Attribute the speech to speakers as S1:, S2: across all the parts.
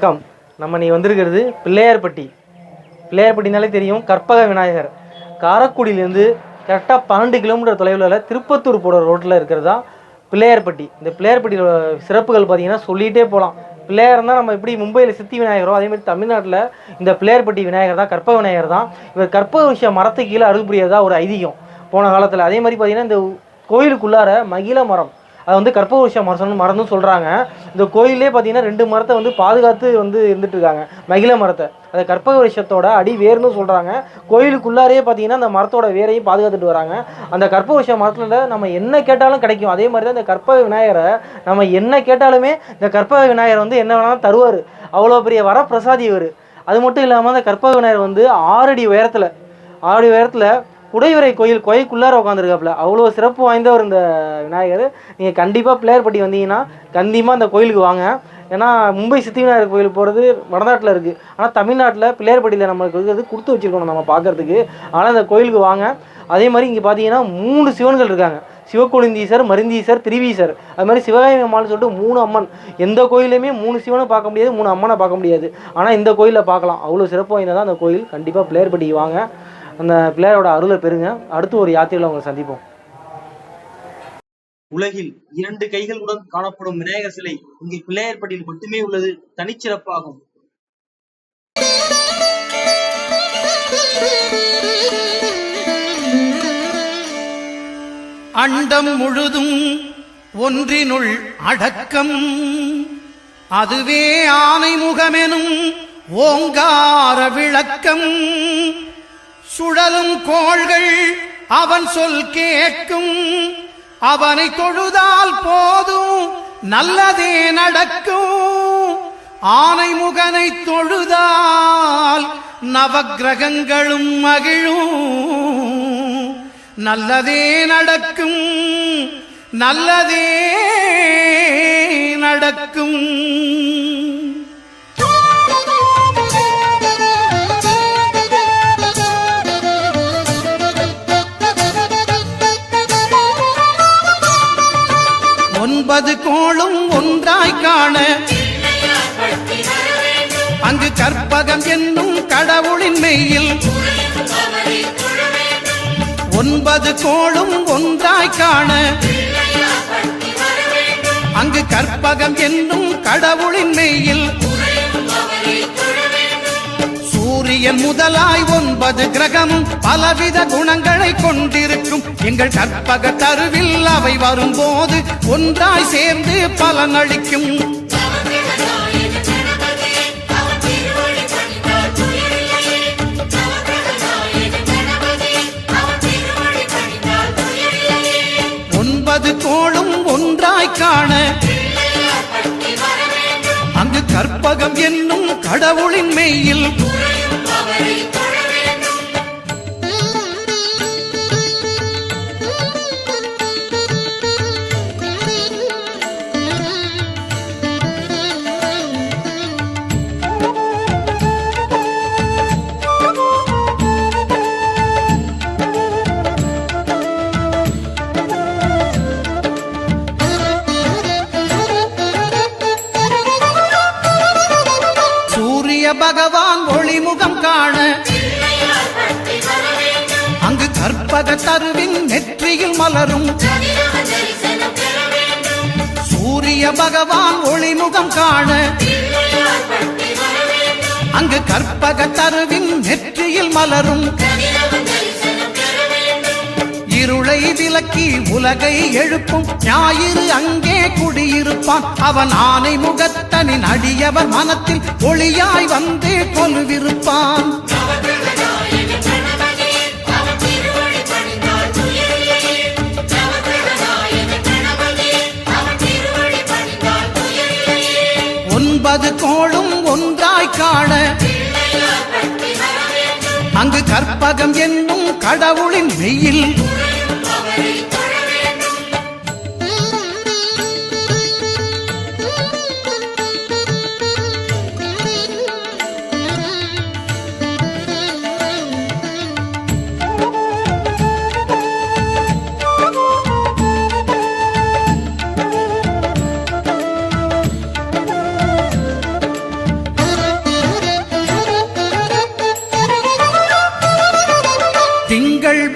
S1: வணக்கம். நம்ம நீ வந்திருக்கிறது பிள்ளையார்பட்டி. பிள்ளையார்பட்டினாலே தெரியும், கற்பக விநாயகர். காரைக்குடியிலேருந்து கரெக்டாக 12 கிலோமீட்டர் தொலைவில் திருப்பத்தூர் போகிற ரோட்டில் இருக்கிறது தான் பிள்ளையார்பட்டி. இந்த பிள்ளையார்பட்டியோட சிறப்புகள் பார்த்தீங்கன்னா சொல்லிகிட்டே போகலாம். பிள்ளையார் தான் நம்ம எப்படி மும்பையில் சித்தி விநாயகரோ அதேமாதிரி தமிழ்நாட்டில் இந்த பிள்ளையார்பட்டி விநாயகர் தான், கற்பக விநாயகர் தான். இவர் கற்பக விஷய மரத்துக்கு கீழே அருள் புரியதா ஒரு ஐதீகம் போன காலத்தில். அதே மாதிரி பார்த்தீங்கன்னா இந்த கோயிலுக்குள்ளார மகிழ மரம், அது வந்து கற்பக மரம்னு சொல்கிறாங்க. இந்த கோயிலே பார்த்தீங்கன்னா 2 மரத்தை பாதுகாத்து இருந்துட்டு இருக்காங்க. மகிழ மரத்தை, அது கற்பக விஷயத்தோட அடி வேர்னு சொல்கிறாங்க. கோயிலுக்குள்ளாரே பார்த்தீங்கன்னா அந்த மரத்தோட வேரையும் பாதுகாத்துட்டு வராங்க. அந்த கற்பக விஷய மரத்தில் நம்ம என்ன கேட்டாலும் கிடைக்கும். அதே மாதிரி தான் இந்த கற்பக விநாயகரை நம்ம என்ன கேட்டாலுமே இந்த கற்பக விநாயகர் என்ன வேணாலும் தருவார். அவ்வளோ பெரிய வரப்பிரசாதி இவர். அது மட்டும் இல்லாமல் அந்த கற்பக விநாயகர் 6 அடி உயரத்தில் குடைவரை கோயிலுக்குள்ளார உட்காந்துருக்காப்புல. அவ்வளோ சிறப்பு வாய்ந்தவர் இந்த விநாயகர். நீங்கள் கண்டிப்பாக பிள்ளையார்பட்டி வந்தீங்கன்னா கண்டிப்பாக அந்த கோயிலுக்கு வாங்க. ஏன்னா மும்பை சித்தி விநாயகர் கோயில் போகிறது வடநாட்டில் இருக்குது, ஆனால் தமிழ்நாட்டில் பிள்ளையார்பட்டியில் நம்மளுக்கு இருக்கிறது கொடுத்து வச்சுருக்கணும் நம்ம பார்க்குறதுக்கு. ஆனால் இந்த கோயிலுக்கு வாங்க. அதே மாதிரி இங்கே பார்த்தீங்கன்னா 3 சிவன்கள் இருக்காங்க. சிவக்கொழுந்தீசர், மருந்தீசர், திரிவீசர். அது மாதிரி சிவகாமி அம்மான்னு சொல்லிட்டு 3 அம்மன். எந்த கோயிலையுமே 3 சிவனை பார்க்க முடியாது, 3 அம்மனை பார்க்க முடியாது. ஆனால் இந்த கோயிலில் பார்க்கலாம். அவ்வளோ சிறப்பு வாய்ந்ததான் அந்த கோயில். கண்டிப்பாக பிள்ளையார்பட்டிக்கு வாங்க, அந்த பிள்ளையாரோட அருளை பெறுங்க. அடுத்து ஒரு யாத்திரையில் உங்களை சந்திப்போம். உலகில் 2 கைகளுடன் காணப்படும் விநாயகர் சிலை இங்கே பிள்ளையார்பட்டியில் மட்டுமே உள்ளது தனிச்சிறப்பாகும்.
S2: அண்டம் முழுதும் ஒன்றினுள் அடக்கம், அதுவே ஆனை முகமெனும் ஓங்கார விளக்கம். சுழலும் கோள்கள் அவன் சொல் கேட்கும், அவனை தொழுதால் போதும் நல்லதே நடக்கும். ஆனை முகனை தொழுதால் நவக்கிரகங்களும் மகிழும், நல்லதே நடக்கும், நல்லதே நடக்கும். ஒன்பது கோளும் ஒன்றாய் காண அங்கு கற்பகம் என்னும் கடவுளின் மெய்யில் 9 கோளும் ஒன்றாய் காண அங்கு கற்பகம் என்னும் கடவுளின் மெய்யில் சூரியன் முதலாய் 9 கிரகமும் பலவித குணங்களை கொண்டிருக்கும். எங்கள் கற்பக தருவில் அவை வரும்போது ஒன்றாய் சேர்ந்து பலனளிக்கும். ஒன்பது கோளும் ஒன்றாய் காண அங்கு கற்பகம் என்னும் கடவுளின் மெய்யில் பகவான் ஒளிமுகம் காண அங்கு கற்பக தருவின் நெற்றியில் மலரும். சூரிய பகவான் ஒளிமுகம் காண அங்கு கற்பக தருவின் நெற்றியில் மலரும். இருளை விலக்கி உலகை எழுப்பும் ஞாயிறு அங்கே குடியிருப்பான். அவன் ஆனை முகத்தனின் அடியவர் மனத்தில் ஒளியாய் வந்து கொலுவிருப்பான். ஒன்பது கோளும் ஒன்றாய் காண அங்கு கற்பகம் என்னும் கடவுளின் மெய்யில்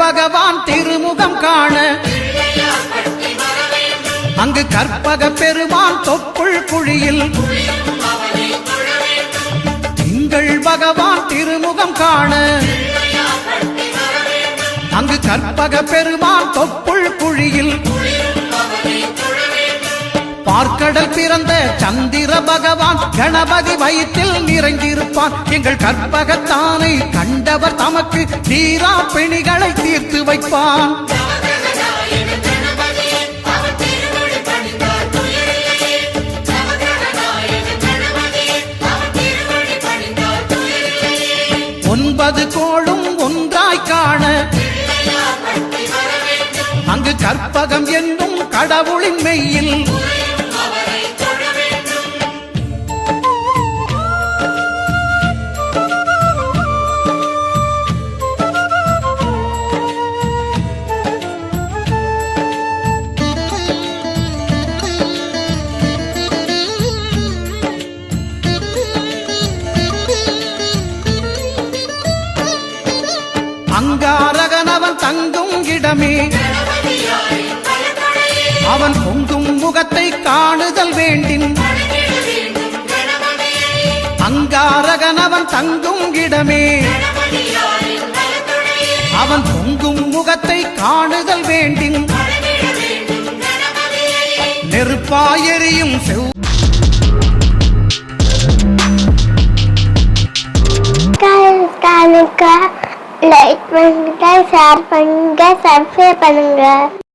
S2: பகவான் திருமுகம் காண அங்கு கற்பக பெருமான் தொப்புள் குழியில் திங்கள் பகவான் திருமுகம் காண அங்கு கற்பக பெருமான் தொப்புள் குழியில் பார்க்கடல் பிறந்த சந்திர பகவான் கணபதி வயிற்றில் நிறைந்திருப்பான் எங்கள் கற்பகத்தானை கண்டவர் தமக்கு தீரா பிணிகளை தீர்த்து வைப்பான் ஒன்பது கோளும் ஒன்றாய் காண அங்கு கற்பகம் என்னும் கடவுளின் மெய்யில் அங்காரகனவன் தங்கும் இடமே அவன் பொங்கும் முகத்தை காணுதல் வேண்டின் அங்காரகனவன் தங்கும் இடமே அவன் பொங்கும் முகத்தை காணுதல் வேண்டின் நெருப்பாயெறியும்
S3: லைக் பண்ணுங்க, ஷேர் பண்ணுங்க, சப்ஸ்கிரைப் பண்ணுங்க.